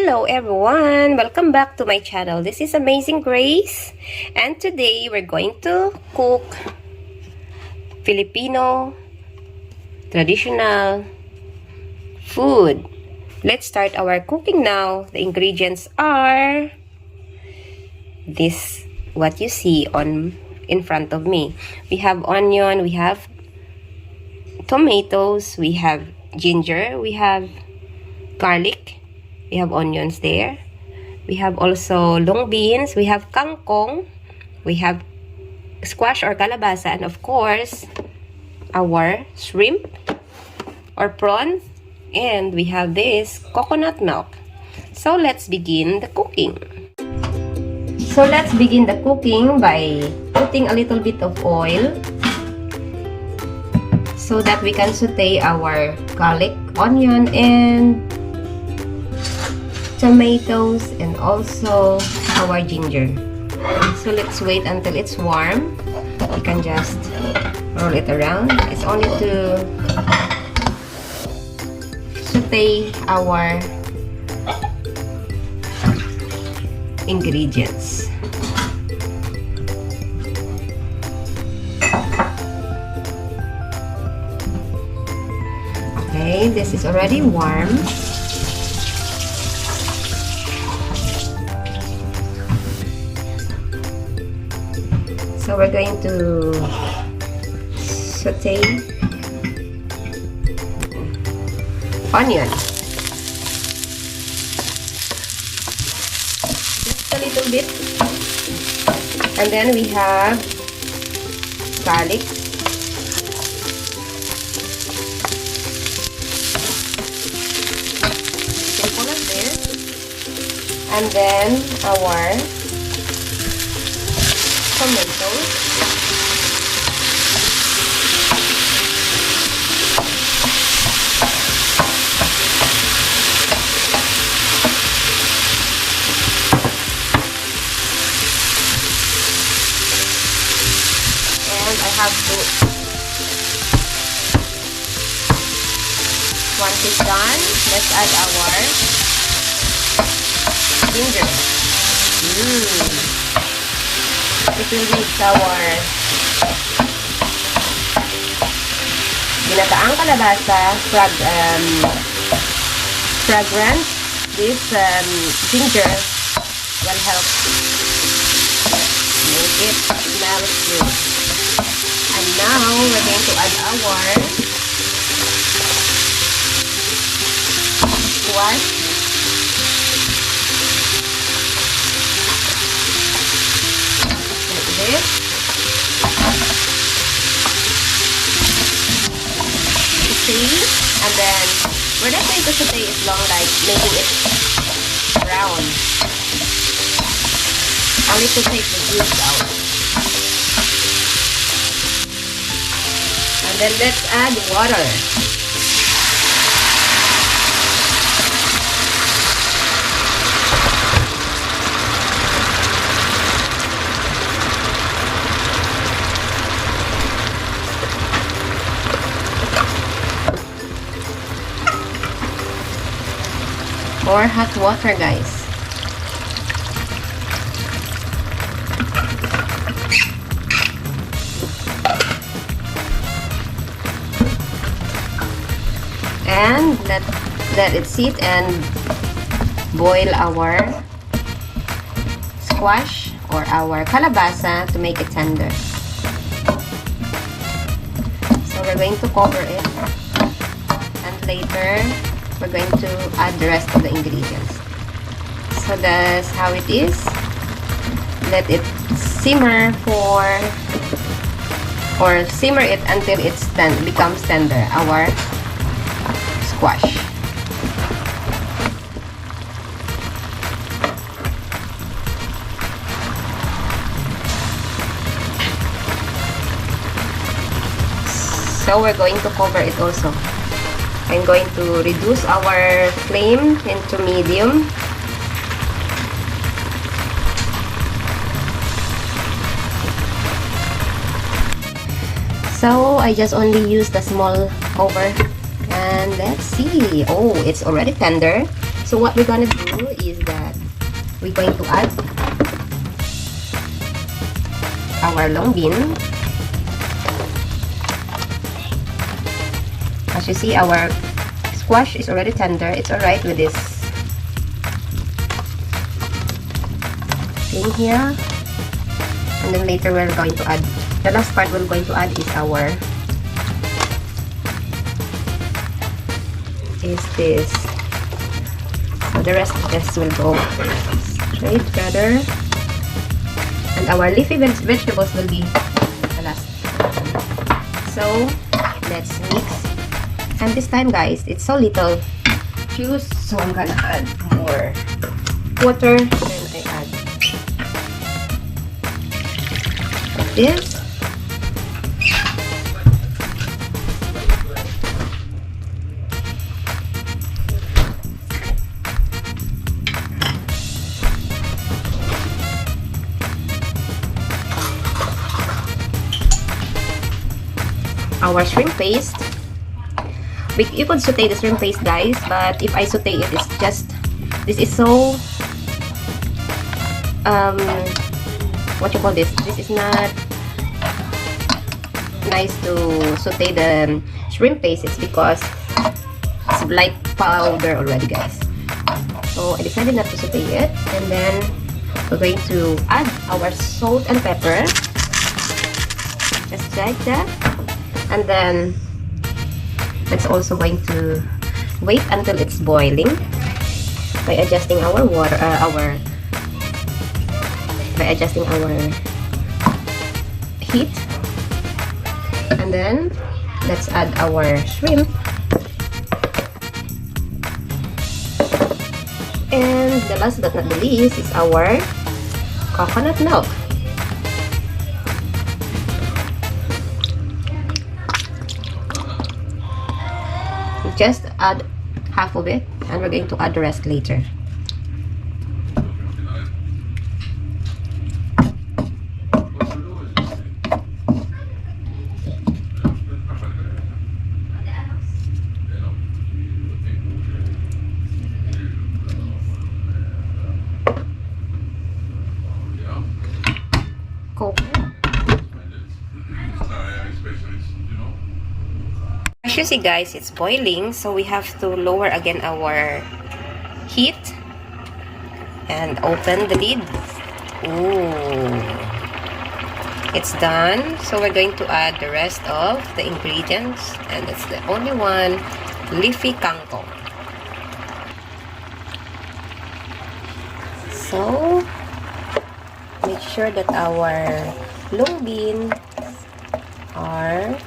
Hello everyone! Welcome back to my channel. This is Amazing Grace, and today we're going to cook Filipino traditional food. Let's start our cooking now. The ingredients are this, what you see in front of me. We have onion, we have tomatoes, we have ginger, we have garlic, we have onions there, we have also long beans, we have kangkong, we have squash or kalabasa, and of course our shrimp or prawn, and we have this coconut milk. So let's begin the cooking. So let's begin the cooking by putting a little bit of oil so that we can saute our garlic, onion, and tomatoes, and also our ginger. So let's wait until it's warm. You can just roll it around. It's only to saute our ingredients. Okay, this is already warm. So we're going to saute onion. Just a little bit. And then we have garlic. Simple as this. And then our tomatoes. And I have to, once it's done, let's add our ginger. It will mix our Ginataang Kalabasa fragrance. This ginger will help make it smell good. And now we're going to add our squash. This. See, and then we're not going to saute it long, like making it brown. Only to take the juice out. And then let's add water. Or hot water, guys. And let it sit and boil our squash or our kalabasa to make it tender. So we're going to cover it, and later we're going to add the rest of the ingredients. So that's how it is. Let it simmer simmer it until it becomes tender, our squash. So we're going to cover it also. I'm going to reduce our flame into medium. So I just only used the small cover, and let's see. Oh, it's already tender. So what we're gonna do is that we're going to add our long bean. As you see, our squash is already tender. It's alright with this thing here. And then later we're going to add, the last part we're going to add is this. So the rest of this will go straight together. And our leafy vegetables will be the last. So let's mix. And this time, guys, it's so little juice, so I'm gonna add more water. Then I add like this. Our shrimp paste. You could saute the shrimp paste, guys, but if I saute it, it's just, this is so what you call this? This is not nice to saute the shrimp paste. It's because it's like powder already, guys. So I decided not to saute it, and then we're going to add our salt and pepper, just like that. And then it's also going to wait until it's boiling by adjusting our water, heat. And then let's add our shrimp. And the last but not the least is our coconut milk. Just add half of it, and we're going to add the rest later. Coke. As you see, guys, it's boiling, so we have to lower again our heat and open the lid. Ooh, it's done. So we're going to add the rest of the ingredients, and it's the only one, leafy kangkong. So make sure that our long beans are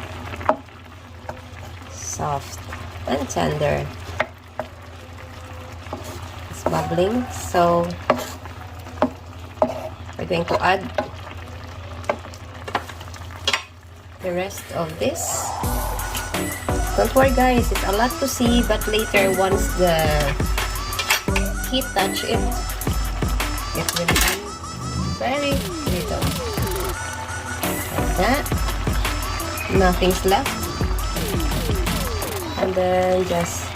soft and tender. It's bubbling, so we're going to add the rest of this. Don't worry, guys, it's a lot to see, but later once the heat touch it, it will be very little, like that. Nothing's left. And then just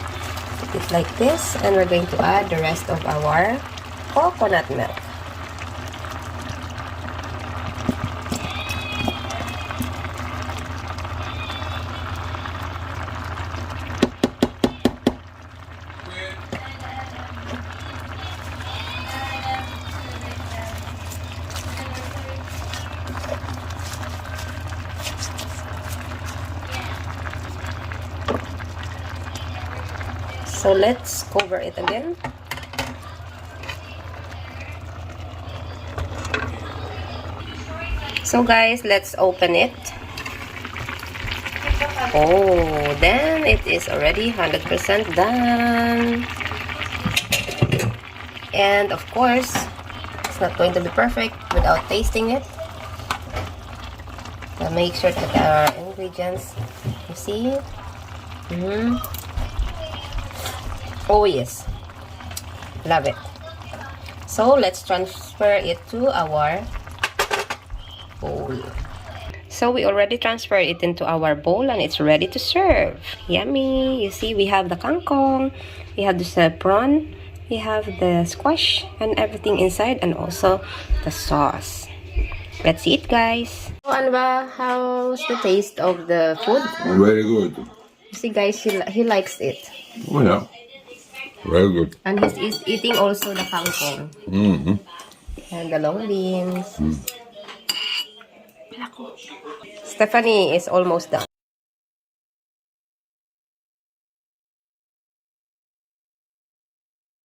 put it like this, and we're going to add the rest of our coconut milk. So let's cover it again. So guys, let's open it. Oh, then it is already 100% done. And of course, it's not going to be perfect without tasting it. So make sure that our ingredients, you see. Oh yes, love it. So let's transfer it to our bowl. So we already transferred it into our bowl, and it's ready to serve. Yummy. You see, we have the kangkong, we have the prawn, We have the squash and everything inside, and also the sauce. Let's eat, guys. So, ano ba? How's the taste of the food? Very good. See, guys, he likes it. Oh yeah. Very good. And he's eating also the kangkong. Mm-hmm. And the long beans. Stephanie is almost done.